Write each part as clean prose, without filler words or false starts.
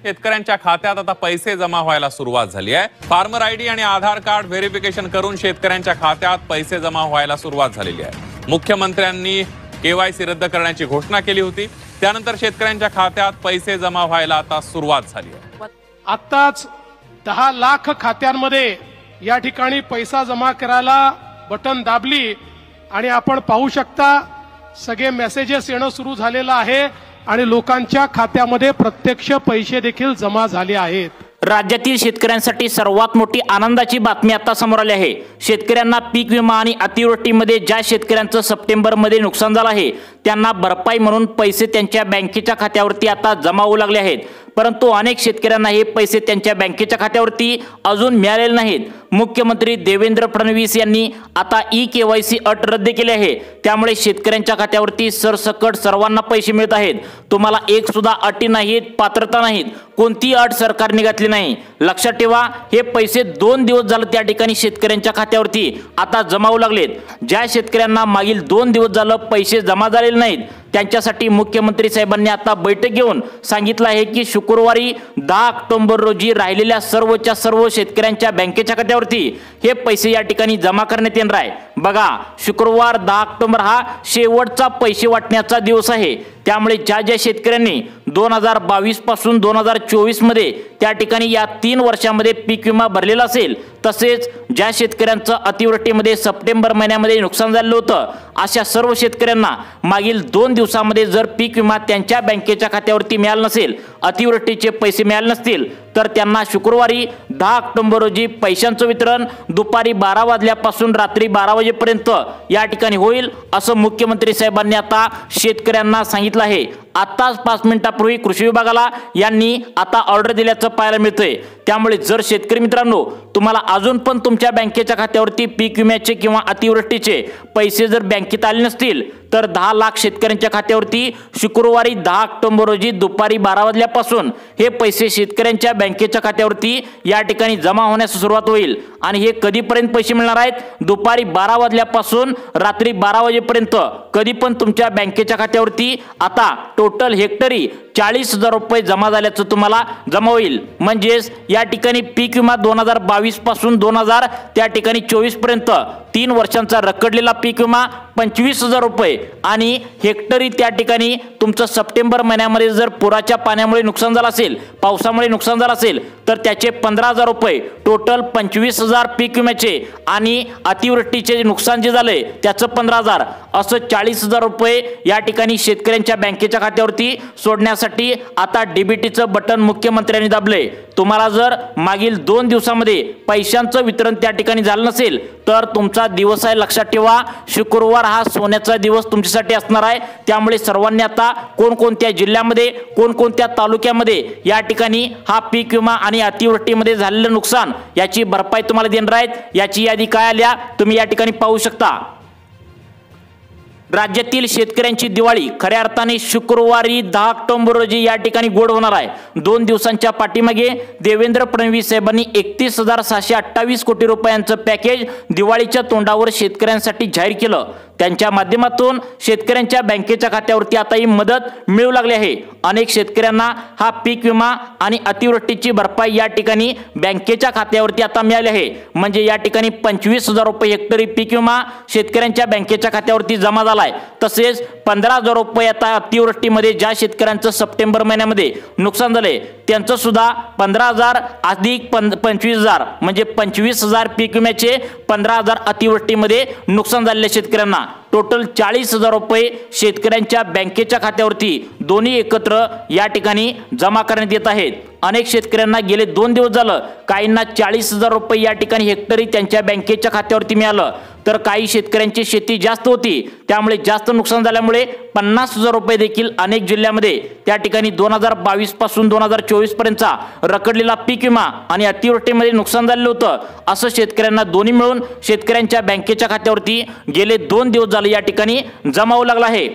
शेतकऱ्यांच्या खात्यात आता पैसे जमा व्हायला सुरुवात झाली आहे। फार्मर आयडी आणि आधार कार्ड व्हेरिफिकेशन करून शेतकऱ्यांच्या खात्यात पैसे जमा व्हायला सुरुवात झालेली आहे। मुख्यमंत्र्यांनी केवायसी रद्द करण्याची घोषणा केली होती, त्यानंतर शेतकऱ्यांच्या खात्यात पैसे जमा व्हायला आता सुरुवात झाली आहे। आताच 10 लाख खात्यांमध्ये या ठिकाणी पैसा जमा करायला बटन दाबली आणि आपण पाहू शकता सगळे मेसेजेस येणं सुरू झालेलं आहे आणि लोकांच्या खात्यामध्ये प्रत्यक्ष पैसे देखील जमा झाले आहेत। राज्यातील शेतकऱ्यांसाठी सर्वात मोठी आनंदाची बातमी आता समोर आली आहे। शेतकऱ्यांना पीक विमा आणि अतिवृष्टीमध्ये ज्या शेतकऱ्यांचं सप्टेंबरमध्ये नुकसान झालं आहे त्यांना भरपाई म्हणून पैसे त्यांच्या बँकेच्या खात्यावरती आता जमा होऊ लागले आहेत। परंतु अनेक शेतकऱ्यांना हे पैसे त्यांच्या बँकेच्या खात्यावरती अजून मिळालेले नाहीत। मुख्यमंत्री देवेंद्र फडणवीस यांनी आता ई-केवायसी अट रद्द केली आहे, त्यामुळे शेतकऱ्यांच्या खात्यावरती सरसकट सर्वांना पैसे मिळत आहेत। तुम्हाला एक सुद्धा अटी नाहीत, पात्रता नाहीत, कोणती अट सरकारने घातली नाही। लक्षात ठेवा, हे पैसे 2 दिवस झाले त्या ठिकाणी शेतकऱ्यांच्या खात्यावरती आता जमा होऊ लागलेत। ज्या शेतकऱ्यांना मागील 2 दिवस झाले पैसे जमा झालेले नाहीत त्यांच्यासाठी मुख्यमंत्री साहेबांनी आता बैठक घेऊन सांगितलं आहे की शुक्रवारी 10 ऑक्टोबर रोजी राहिलेल्या सर्वच्या सर्व शेतकऱ्यांच्या बँकेच्या खात्यावरती हे पैसे या ठिकाणी जमा करण्यात येणार आहे। बघा, शुक्रवार 10 ऑक्टोबर हा शेवटचा पैसे वाटण्याचा दिवस आहे, त्यामुळे ज्या शेतकऱ्यांनी 2022 पासून 2024 मध्ये त्या ठिकाणी या 3 वर्षांमध्ये पीक विमा भरलेला असेल, तसेच ज्या शेतकऱ्यांचं अतिवृष्टीमध्ये सप्टेंबर महिन्यामध्ये नुकसान झालं होतं अशा सर्व शेतकऱ्यांना मागील 2 दिवसांमध्ये जर पीक विमा त्यांच्या बँकेच्या खात्यावरती मिळाला नसेल, अतिवृष्टीचे पैसे मिळाले नसतील, तर त्यांना शुक्रवारी 10 ऑक्टोबर रोजी पैशांचं वितरण दुपारी 12 वाजल्यापासून रात्री 12 वाजेपर्यंत या ठिकाणी होईल, असं मुख्यमंत्री साहेबांनी आता शेतकऱ्यांना सांगितलं आहे। आताच 5 मिनिटांपूर्वी कृषी विभागाला यांनी आता ऑर्डर दिल्याचं पाहायला मिळतंय। त्यामुळे जर शेतकरी मित्रांनो तुम्हाला अजून पण तुमच्या बँकेच्या खात्यावरती पीक विम्याचे किंवा अतिवृष्टीचे पैसे जर बँकेत आले नसतील, तर 10 लाख शेतकऱ्यांच्या खात्यावरती शुक्रवारी 10 ऑक्टोबर रोजी दुपारी 12 वाजल्यापासून हे पैसे शेतकऱ्यांच्या बँकेच्या खात्यावरती या ठिकाणी जमा होण्यास सुरुवात होईल। आणि हे कधीपर्यंत पैसे मिळणार आहेत? दुपारी 12 वाजल्यापासून रात्री 12 वाजेपर्यंत कधी पण तुमच्या बँकेच्या खात्यावरती आता टोटल हेक्टरी 40,000 रुपये जमा झाल्याचं तुम्हाला जमा होईल। म्हणजेच या ठिकाणी पीक विमा 2022 पासून 2024 पर्यंत 3 वर्षांचा रखडलेला पीक विमा 25,000 रुपये आणि हेक्टरी त्या ठिकाणी तुमचं सप्टेंबर महिन्यामध्ये जर पुराच्या पाण्यामुळे नुकसान झालं असेल, पावसामुळे नुकसान झालं असेल, तर त्याचे 15,000 रुपये, टोटल 25,000 पीक विम्याचे आणि अतिवृष्टीचे नुकसान जे झाले त्याचं 15,000, असं 40,000 रुपये या ठिकाणी शेतकऱ्यांच्या बँकेच्या खात्यावरती सोडण्यासाठी आता डीबीटीचं बटन मुख्यमंत्र्यांनी दाबले। तुम्हाला जर मागील 2 दिवसांमध्ये पैशांचं वितरण त्या ठिकाणी झालं नसेल, तर तुमचा दिवस आहे, लक्षात ठेवा, शुक्रवार हा सोन्याचा दिवस तुमच्यासाठी असणार आहे। त्यामुळे सर्वांनी आता कोणकोणत्या जिल्ह्यामध्ये, कोणकोणत्या तालुक्यामध्ये या ठिकाणी हा पीक विमा आणि अतिवृष्टीमध्ये झालेलं नुकसान याची भरपाई तुम्हाला देणार आहेत, याची यादी काय आल्या तुम्ही या ठिकाणी पाहू शकता। राज्यातील शेतकऱ्यांची दिवाळी खऱ्या अर्थाने शुक्रवारी 10 ऑक्टोबर रोजी या ठिकाणी गोड होणार आहे। 2 दिवसांच्या पाठीमागे देवेंद्र फडणवीस साहेबांनी 31,728 कोटी रुपयांचं पॅकेज दिवाळीच्या तोंडावर शेतकऱ्यांसाठी जाहीर केलं। त्यांच्या माध्यमातून शेतकऱ्यांच्या बँकेच्या खात्यावरती आता ही मदत मिळू लागली आहे। अनेक शेतकऱ्यांना हा पीक विमा आणि अतिवृष्टीची भरपाई या ठिकाणी बँकेच्या खात्यावरती आता मिळाली आहे। म्हणजे या ठिकाणी 25,000 रुपये हेक्टरी पीक विमा शेतकऱ्यांच्या बँकेच्या खात्यावरती जमा झालाय। तसेच 15,000 रुपये आता अतिवृष्टीमध्ये ज्या शेतकऱ्यांचं सप्टेंबर महिन्यामध्ये नुकसान झाले त्यांचं सुद्धा 15,000 अधिक 25,000 म्हणजे 25,000 पीक विम्याचे, 15,000 अतिवृष्टीमध्ये नुकसान झालेल्या शेतकऱ्यांना टोटल 40,000 रुपये शेतकऱ्यांच्या बँकेच्या खात्यावरती दोन्ही एकत्र या ठिकाणी जमा करण्यात येत आहेत। अनेक शेतकऱ्यांना गेले 2 दिवस झालं, काहींना 40,000 रुपये या ठिकाणी हेक्टरी त्यांच्या बँकेच्या खात्यावरती मिळालं, तर काही शेतकऱ्यांची शेती जास्त होती त्यामुळे जास्त नुकसान झाल्यामुळे 50,000 रुपये देखील अनेक जिल्ह्यामध्ये त्या ठिकाणी 2022 पासून 2024 पर्यंतचा रखडलेला पीक विमा आणि अतिवृष्टीमध्ये नुकसान झालेलं होतं, असं शेतकऱ्यांना दोन्ही मिळून शेतकऱ्यांच्या बँकेच्या खात्यावरती गेले 2 दिवस झाले या ठिकाणी जमा होऊ लागला आहे।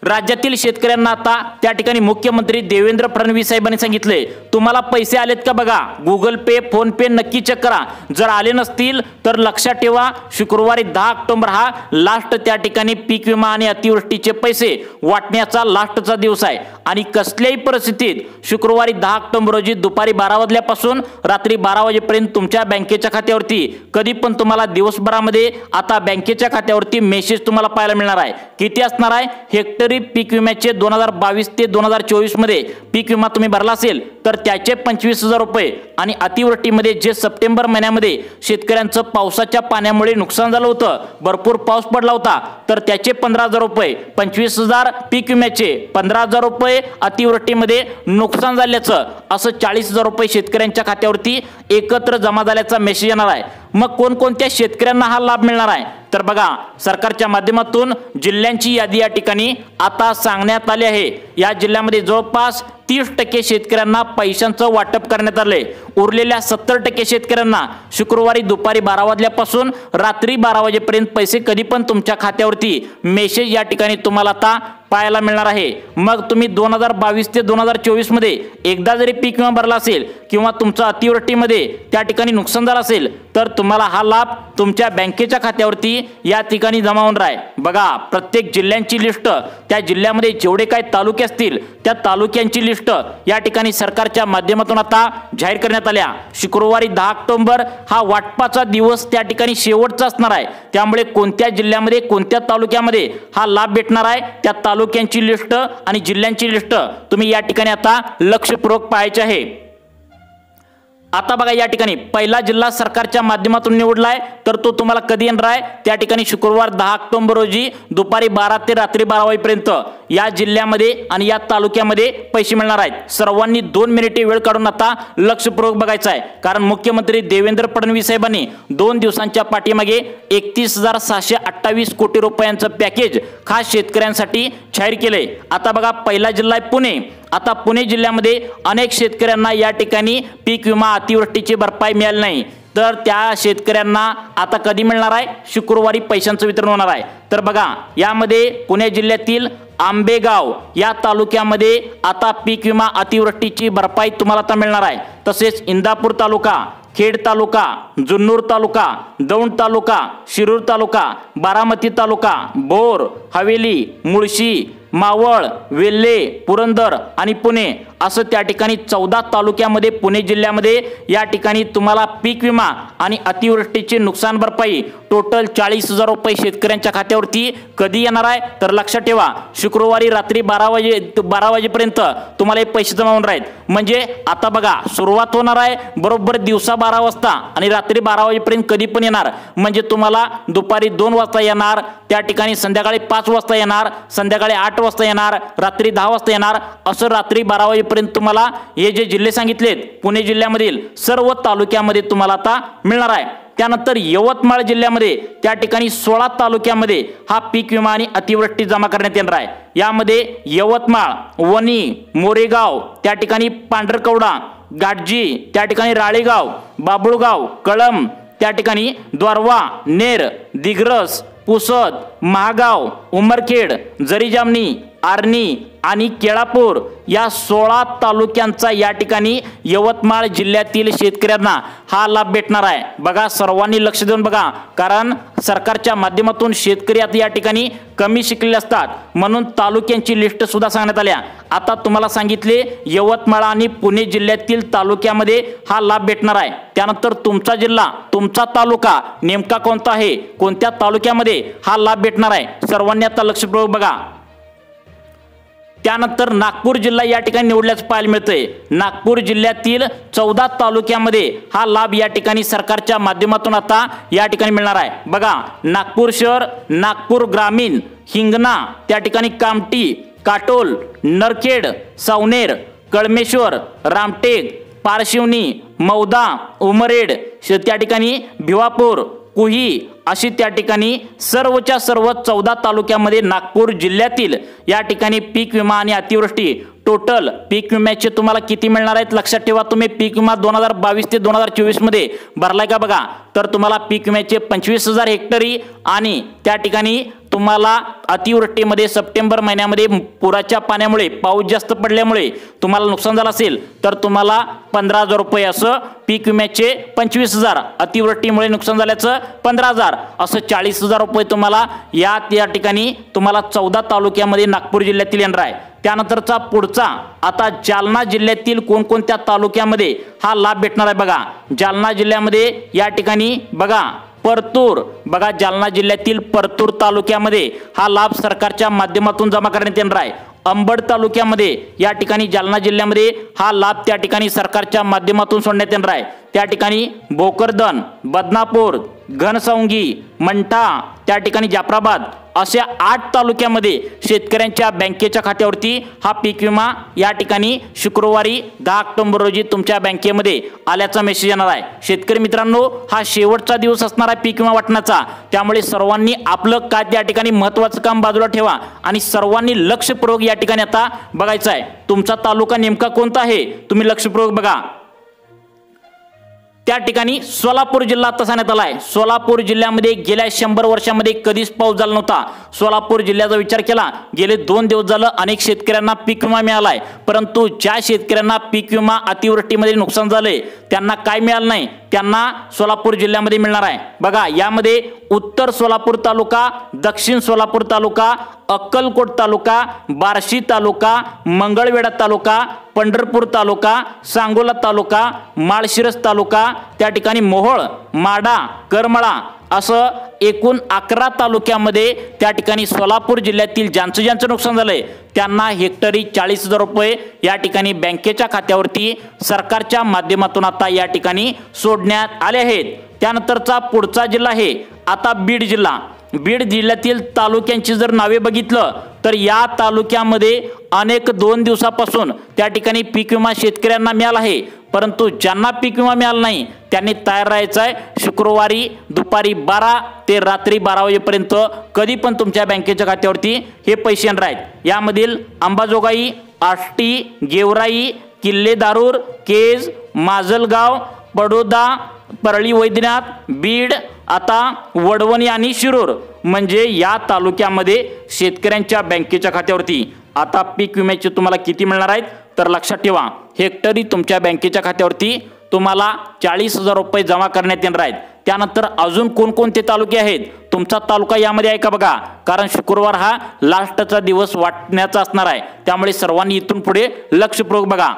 राज्यातील शेतकऱ्यांना आता त्या ठिकाणी मुख्यमंत्री देवेंद्र फडणवीस साहेबांनी सांगितले, तुम्हाला पैसे आलेत का बघा, गुगल पे फोन पे नक्की चेक करा, जर आले नसतील तर लक्षात ठेवा शुक्रवारी 10 ऑक्टोबर हा लास्ट त्या ठिकाणी पीक विमा आणि अतिवृष्टीचे पैसे वाटण्याचा लास्टचा दिवस आहे आणि कसल्याही परिस्थितीत शुक्रवारी 10 ऑक्टोबर रोजी दुपारी 12 वाजल्यापासून रात्री 12 वाजेपर्यंत तुमच्या बँकेच्या खात्यावरती कधी पण तुम्हाला दिवसभरामध्ये आता बँकेच्या खात्यावरती मेसेज तुम्हाला पाहायला मिळणार आहे। किती असणार आहे, हेक्टरी पीक विम्याचे 2022 ते 2024 मध्ये पीक विमा तुम्ही भरला असेल तर त्याचे 25,000 रुपये आणि अतिवृष्टीमध्ये जे सप्टेंबर महिन्यामध्ये शेतकऱ्यांचं पावसाच्या पाण्यामुळे नुकसान झालं होतं, भरपूर पाऊस पडला होता तर त्याचे 15,000 रुपये, 25,000 पीक विम्याचे, 15,000 रुपये अतिवृष्टीमध्ये नुकसान झाल्याचं असं 40,000 रुपये शेतकऱ्यांच्या खात्यावरती एकत्र जमा झाल्याचा मेसेज येणार आहे। मग कोणकोणत्या शेतकऱ्यांना हा लाभ मिळणार आहे तर बघा, सरकारच्या माध्यमातून जिल्ह्यांची यादी या ठिकाणी आता सांगण्यात आली आहे। या जिल्ह्यामध्ये जवळपास 30% शेतकऱ्यांना पैशांचं वाटप करण्यात आले, उरलेल्या 70% शेतकऱ्यांना शुक्रवारी दुपारी 12 वाजल्यापासून रात्री 12 वाजेपर्यंत पैसे कधी पण तुमच्या खात्यावरती मेसेज या ठिकाणी तुम्हाला आता पाहायला मिळणार आहे। मग तुम्ही 2022 ते 2024 मध्ये एकदा जरी पीक विमा भरला असेल किंवा तुमचं अतिवृष्टीमध्ये त्या ठिकाणी नुकसान झालं असेल तर तुम्हाला हा लाभ तुमच्या बँकेच्या खात्यावरती या ठिकाणी जमा होणार आहे। बघा, प्रत्येक जिल्ह्यांची लिस्ट, त्या जिल्ह्यामध्ये जेवढे काही तालुके असतील त्या तालुक्यांची लिस्ट या ठिकाणी सरकारच्या माध्यमातून आता जाहीर करण्यात आल्या। शुक्रवारी 10 ऑक्टोबर हा वाटपाचा दिवस त्या ठिकाणी शेवटचा असणार आहे, त्यामुळे कोणत्या जिल्ह्यामध्ये कोणत्या तालुक्यामध्ये हा लाभ भेटणार आहे त्या तालुक्यांची लिस्ट आणि जिल्ह्यांची लिस्ट तुम्ही या ठिकाणी आता लक्षपूर्वक पाहायची आहे। आता बघा, या ठिकाणी पहिला जिल्हा सरकारच्या माध्यमातून निवडलाय तर तो तुम्हाला कधी येणार आहे त्या ठिकाणी शुक्रवार 10 ऑक्टोबर रोजी दुपारी 12 ते रात्री 12 वाजेपर्यंत या जिल्ह्यामध्ये आणि या तालुक्यामध्ये पैसे मिळणार आहेत। सर्वांनी 2 मिनिटे वेळ काढून आता लक्षपूर्वक बघायचं आहे, कारण मुख्यमंत्री देवेंद्र फडणवीस साहेबांनी 2 दिवसांच्या पाठीमागे 31,628 कोटी रुपयांचं पॅकेज खास शेतकऱ्यांसाठी जाहीर केले। आता बघा, पहिला जिल्हा आहे पुणे। आता पुणे जिल्ह्यामध्ये अनेक शेतकऱ्यांना या ठिकाणी पीक विमा अतिवृष्टीची भरपाई मिळाली नाही, तर त्या शेतकऱ्यांना आता कधी मिळणार आहे, शुक्रवारी पैशांचं वितरण होणार आहे। तर बघा, यामध्ये पुणे जिल्ह्यातील आंबेगाव या तालुक्यामध्ये आता पीक विमा अतिवृष्टीची भरपाई तुम्हाला आता मिळणार आहे। तसेच इंदापूर तालुका, खेड तालुका, जुन्नूर तालुका, दौंड तालुका, शिरूर तालुका, बारामती तालुका, भोर, हवेली, मुळशी, मावळ, वेल्हे, पुरंदर आणि पुणे असं त्या ठिकाणी 14 तालुक्यामध्ये पुणे जिल्ह्यामध्ये या ठिकाणी तुम्हाला पीक विमा आणि अतिवृष्टीची नुकसान भरपाई टोटल 40,000 रुपये शेतकऱ्यांच्या खात्यावरती कधी येणार आहे तर लक्षात ठेवा, शुक्रवारी रात्री 12 वाजेपर्यंत तुम्हाला हे पैसे जमा होणार आहेत। म्हणजे आता बघा, सुरुवात होणार आहे बरोबर दिवसा 12 वाजता आणि रात्री 12 वाजेपर्यंत कधी पण येणार, म्हणजे तुम्हाला दुपारी 2 वाजता येणार, त्या ठिकाणी संध्याकाळी 5 वाजता येणार, संध्याकाळी 8 वाजता येणार, रात्री 10 वाजता येणार, असं रात्री 12 वाजेपर्यंत तुम्हाला हे जे जिल्हे सांगितलेत पुणे जिल्ह्यामधील सर्व तालुक्यामध्ये तुम्हाला आता मिळणार आहे। त्यानंतर यवतमाळ जिल्ह्यामध्ये त्या ठिकाणी 16 तालुक्यामध्ये हा पीक विमा आणि अतिवृष्टी जमा करण्यात येणार आहे। यामध्ये यवतमाळ, वणी, मोरेगाव, त्या ठिकाणी पांढरकवडा, गाडजी, त्या ठिकाणी राळेगाव, बाबुळगाव, कळंब, त्या ठिकाणी द्वारवा, नेर, दिग्रस, पुसद, महागाव, उमरखेड, जरीजामणी, आर्णी आणि केळापूर या 16 तालुक्यांचा या ठिकाणी यवतमाळ जिल्ह्यातील शेतकऱ्यांना हा लाभ भेटणार आहे। बघा, सर्वांनी लक्ष देऊन बघा, कारण सरकारच्या माध्यमातून शेतकरी आता या ठिकाणी कमी शिकलेले असतात, म्हणून तालुक्यांची लिस्ट सुद्धा सांगण्यात आल्या। आता तुम्हाला सांगितले यवतमाळ आणि पुणे जिल्ह्यातील तालुक्यामध्ये हा लाभ भेटणार आहे। त्यानंतर तुमचा जिल्हा, तुमचा तालुका नेमका कोणता आहे, कोणत्या तालुक्यामध्ये हा लाभ भेटणार आहे, सर्वांनी आता लक्षपूर्वक बघा। त्यानंतर नागपूर जिल्हा या ठिकाणी निवडल्याचं पाहायला मिळतंय। नागपूर जिल्ह्यातील 14 तालुक्यामध्ये हा लाभ या ठिकाणी सरकारच्या माध्यमातून आता या ठिकाणी मिळणार आहे। बघा, नागपूर शहर, नागपूर ग्रामीण, हिंगणा, त्या ठिकाणी कामठी, काटोल, नरखेड, सावनेर, कळमेश्वर, रामटेक, पारशिवनी, मौदा, उमरेड, त्या ठिकाणी भिवापूर, कुही अशी त्या ठिकाणी सर्वच्या सर्व 14 तालुक्यामध्ये नागपूर जिल्ह्यातील या ठिकाणी पीक विमा आणि अतिवृष्टी टोटल पीक विम्याचे तुम्हाला किती मिळणार आहेत लक्षात ठेवा। तुम्ही पीक विमा 2022 ते 2024 मध्ये भरलाय का बघा, तर तुम्हाला पीक विम्याचे 25,000 हेक्टरी आणि त्या ठिकाणी तुम्हाला अतिवृष्टीमध्ये सप्टेंबर महिन्यामध्ये पुराच्या पाण्यामुळे पाऊस जास्त पडल्यामुळे तुम्हाला नुकसान झालं असेल तर तुम्हाला 15,000 रुपये असं पीक विम्याचे 25,000, अतिवृष्टीमुळे नुकसान झाल्याचं 15,000 असं 40,000 रुपये तुम्हाला या ठिकाणी तुम्हाला 14 तालुक्यामध्ये नागपूर जिल्ह्यातील येणार आहे। त्यानंतरचा पुढचा आता जालना जिल्ह्यातील कोणकोणत्या तालुक्यामध्ये हा लाभ भेटणार आहे बघा। जालना जिल्ह्यामध्ये या ठिकाणी बघा परतूर, बघा जालना जिल्ह्यातील परतूर तालुक्यामध्ये हा लाभ सरकारच्या माध्यमातून जमा करण्यात येणार आहे। अंबड तालुक्यामध्ये या ठिकाणी जालना जिल्ह्यामध्ये हा लाभ त्या ठिकाणी सरकारच्या माध्यमातून सोडण्यात येणार आहे। त्या ठिकाणी भोकरदन, बदनापूर, घनसावंगी, मंठा, त्या ठिकाणी जाफराबाद अशा 8 तालुक्यामध्ये शेतकऱ्यांच्या बँकेच्या खात्यावरती हा पीक विमा या ठिकाणी शुक्रवारी 10 ऑक्टोबर रोजी तुमच्या बँकेमध्ये आल्याचा मेसेज येणार आहे। शेतकरी मित्रांनो, हा शेवटचा दिवस असणार आहे पीक विमा वाटण्याचा, त्यामुळे सर्वांनी आपलं काय त्या ठिकाणी महत्त्वाचं काम बाजूला ठेवा आणि सर्वांनी लक्षपूर्वक या ठिकाणी आता बघायचं आहे तुमचा तालुका नेमका कोणता आहे, तुम्ही लक्षपूर्वक बघा। त्या ठिकाणी सोलापूर जिल्हा आता सांगण्यात आलाय। सोलापूर जिल्ह्यामध्ये गेल्या 100 वर्षांमध्ये कधीच पाऊस झाला नव्हता। सोलापूर जिल्ह्याचा विचार केला गेले 2 दिवस झालं अनेक शेतकऱ्यांना पीक विमा मिळालाय, परंतु ज्या शेतकऱ्यांना पीक विमा अतिवृष्टीमध्ये नुकसान झाले त्यांना काय मिळालं नाही त्यांना सोलापूर जिल्ह्यामध्ये मिळणार आहे। बघा यामध्ये उत्तर सोलापूर तालुका, दक्षिण सोलापूर तालुका, अक्कलकोट तालुका, बार्शी तालुका, मंगळवेढा तालुका, पंढरपूर तालुका, सांगोला तालुका, माळशिरस तालुका, त्या ठिकाणी मोहोळ, माडा, करमळा असं एकूण 11 तालुक्यामध्ये त्या ठिकाणी सोलापूर जिल्ह्यातील ज्यांचं नुकसान झालंय त्यांना हेक्टरी 40,000 रुपये या ठिकाणी बँकेच्या खात्यावरती सरकारच्या माध्यमातून आता या ठिकाणी सोडण्यात आले आहेत। त्यानंतरचा पुढचा जिल्हा आहे आता बीड जिल्हा। बीड जिल्ह्यातील तालुक्यांची जर नावे बघितलं तर या तालुक्यामध्ये अनेक 2 दिवसापासून त्या ठिकाणी पीक विमा शेतकऱ्यांना मिळाला आहे, परंतु ज्यांना पीक विमा मिळाला नाही त्यांनी तयार राहायचं आहे। शुक्रवारी दुपारी 12 ते रात्री 12 वाजेपर्यंत कधी पण तुमच्या बँकेच्या खात्यावरती हे पैसे येणार आहेत। यामधील अंबाजोगाई, आष्टी, गेवराई, किल्ले दारूर, केज, माजलगाव, पडोदा, परळी वैद्यनाथ, बीड, आता वडवणी आणि शिरूर म्हणजे या तालुक्यामध्ये शेतकऱ्यांच्या बँकेच्या खात्यावरती आता पीक विम्याचे तुम्हाला किती मिळणार आहेत तर लक्षात ठेवा हेक्टरी तुमच्या बँकेच्या खात्यावरती तुम्हाला 40,000 रुपये जमा करण्यात येणार आहेत। त्यानंतर अजून कोणकोणते तालुके आहेत तुमचा तालुका यामध्ये आहे का बघा, कारण शुक्रवार हा लास्टचा दिवस वाटण्याचा असणार आहे, त्यामुळे सर्वांनी इथून पुढे लक्षपूर्वक बघा।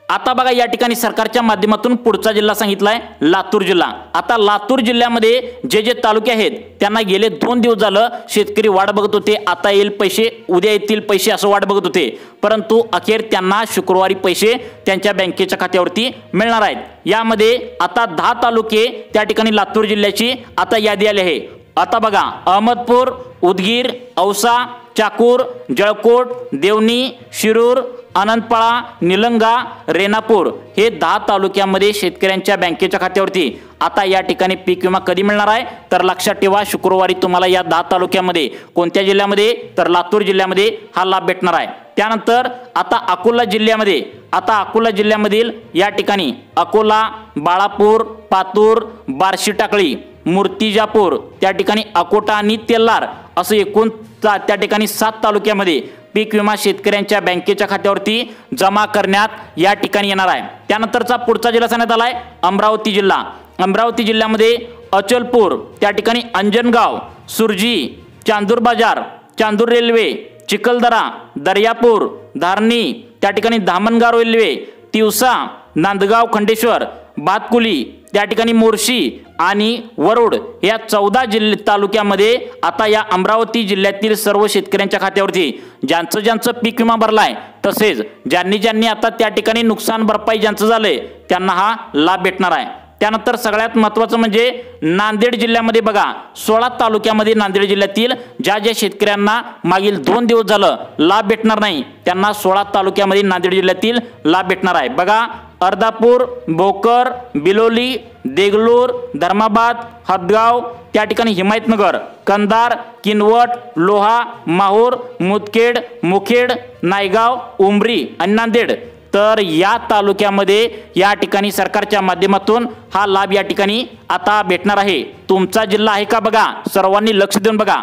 आता बघा या ठिकाणी सरकारच्या माध्यमातून पुढचा जिल्हा सांगितलाय लातूर जिल्हा। आता लातूर जिल्ह्यामध्ये जे तालुके आहेत त्यांना गेले 2 दिवस झालं शेतकरी वाट बघत होते, आता येईल पैसे, उद्या येतील पैसे असं वाट बघत होते, परंतु अखेर त्यांना शुक्रवारी पैसे त्यांच्या बँकेच्या खात्यावरती मिळणार आहेत। यामध्ये आता 10 तालुके त्या ठिकाणी लातूर जिल्ह्याची आता यादी आली आहे। आता बघा अहमदपूर, उदगीर, औसा, चाकूर, जळकोट, देवणी, शिरूर, अनंतपाळा, निलंगा, रेणापूर हे 10 तालुक्यामध्ये शेतकऱ्यांच्या बँकेच्या खात्यावरती आता या ठिकाणी पीक विमा कधी मिळणार आहे तर लक्षात ठेवा शुक्रवारी तुम्हाला या 10 तालुक्यामध्ये कोणत्या जिल्ह्यामध्ये तर लातूर जिल्ह्यामध्ये हा लाभ भेटणार आहे। त्यानंतर आता अकोला जिल्ह्यामध्ये आता अकोला जिल्ह्यामधील या ठिकाणी अकोला, बाळापूर, पातूर, बार्शी टाकळी, मूर्तिजापूर, त्या ठिकाणी अकोटा आणि तेल्लार असं एकूण त्या ठिकाणी 7 तालुक्यामध्ये पीक विमा शेतकऱ्यांच्या बँकेच्या खात्यावरती जमा करण्यात या ठिकाणी येणार आहे। त्यानंतरचा पुढचा जिल्हा सांगण्यात आलाय अमरावती जिल्हा। अमरावती जिल्ह्यामध्ये अचलपूर, त्या ठिकाणी अंजनगाव, सुरजी, चांदूर बाजार, चांदूर रेल्वे, चिखलदरा, दर्यापूर, धारणी, त्या ठिकाणी धामणगाव रेल्वे, तिवसा, नांदगाव, खंडेश्वर, भातकुली, त्या ठिकाणी मोर्शी आणि वरुड या 14 तालुक्यामध्ये आता या अमरावती जिल्ह्यातील सर्व शेतकऱ्यांच्या खात्यावरती ज्यांचं पीक विमा भरलाय तसेच ज्यांनी आता त्या ठिकाणी नुकसान भरपाई ज्यांचं झालंय त्यांना हा लाभ भेटणार आहे। त्यानंतर सगळ्यात महत्त्वाचं म्हणजे नांदेड जिल्ह्यामध्ये बघा 16 तालुक्यामध्ये नांदेड जिल्ह्यातील ज्या शेतकऱ्यांना मागील 2 दिवस झालं लाभ भेटणार नाही त्यांना 16 तालुक्यामध्ये नांदेड जिल्ह्यातील लाभ भेटणार आहे। बघा अर्धापूर, भोकर, बिलोली, देगलूर, धर्माबाद, हदगाव, त्या ठिकाणी हिमायतनगर, कंधार, किनवट, लोहा, माहूर, मुदखेड, मुखेड, नायगाव, उमरी आणि नांदेड. तर या तालुक्यामध्ये या ठिकाणी सरकारच्या माध्यमातून हा लाभ या ठिकाणी आता भेटणार आहे. तुमचा जिल्हा आहे का बघा, सर्वांनी लक्ष देऊन बघा.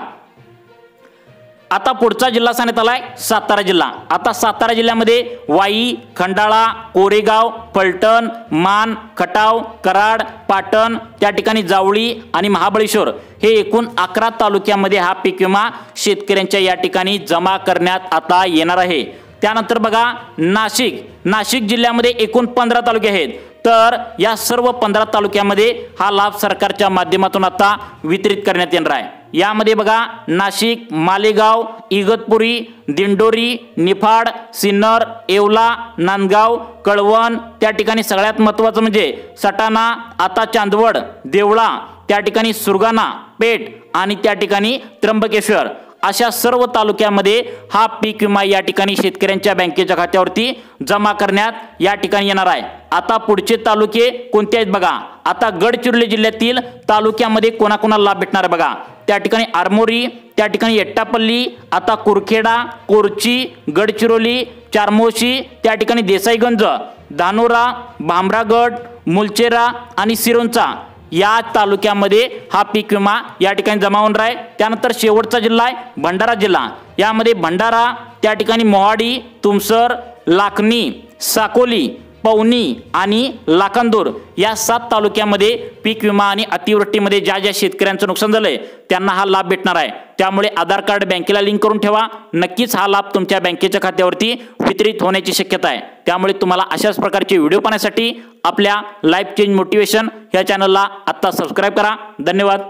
आता पुढचा जिल्हा सांगण्यात आलाय सातारा जिल्हा. आता सातारा जिल्ह्यामध्ये वाई, खंडाळा, कोरेगाव, फलटण, मान, खटाव, कराड, पाटण, त्या ठिकाणी जावळी आणि महाबळेश्वर हे एकूण 11 तालुक्यामध्ये हा पीक विमा शेतकऱ्यांच्या या ठिकाणी जमा करण्यात आता येणार आहे. त्यानंतर बघा नाशिक जिल्ह्यामध्ये एकूण 15 तालुके आहेत. तर या सर्व 15 तालुक्यामध्ये हा लाभ सरकारच्या माध्यमातून आता वितरित करण्यात येणार आहे. यामध्ये बघा नाशिक, मालेगाव, इगतपुरी, दिंडोरी, निफाड, सिन्नर, येवला, नांदगाव, कळवण, त्या ठिकाणी सगळ्यात महत्त्वाचं म्हणजे सटाणा, आता चांदवड, देवळा, त्या ठिकाणी सुरगाणा, पेठ आणि त्या ठिकाणी त्र्यंबकेश्वर अशा सर्व तालुक्यामध्ये हा पीक विमा या ठिकाणी शेतकऱ्यांच्या बँकेच्या खात्यावरती जमा करण्यात या ठिकाणी येणार आहे. आता पुढचे तालुके कोणते आहेत बघा. आता गडचिरोली जिल्ह्यातील तालुक्यामध्ये कोणाकोणाला लाभ भेटणार आहे बघा. त्या ठिकाणी आरमोरी, त्या ठिकाणी एट्टापल्ली, आता कुरखेडा, कोरची, गडचिरोली, चारमोशी, त्या ठिकाणी देसाईगंज, धानोरा, भामरागड, मुलचेरा आणि सिरोंचा या तालुक्यामध्ये हा पीक विमा या ठिकाणी जमा होणार आहे. त्यानंतर शेवटचा जिल्हा आहे भंडारा जिल्हा. यामध्ये भंडारा, त्या ठिकाणी मोहाडी, तुमसर, लाखनी, साकोली, पवनी आणि लाखांदूर या 7 तालुक्यामध्ये पीक विमा आणि अतिवृष्टीमध्ये ज्या शेतकऱ्यांचं नुकसान झालंय त्यांना हा लाभ भेटणार आहे. त्यामुळे आधार कार्ड बँकेला लिंक करून ठेवा. नक्कीच हा लाभ तुमच्या बँकेच्या खात्यावरती वितरित होण्याची शक्यता आहे. त्यामुळे तुम्हाला अशाच प्रकारचे व्हिडिओ पाहण्यासाठी आपल्या लाईफ चेंज मोटिवेशन या चॅनलला आत्ता सबस्क्राईब करा. धन्यवाद.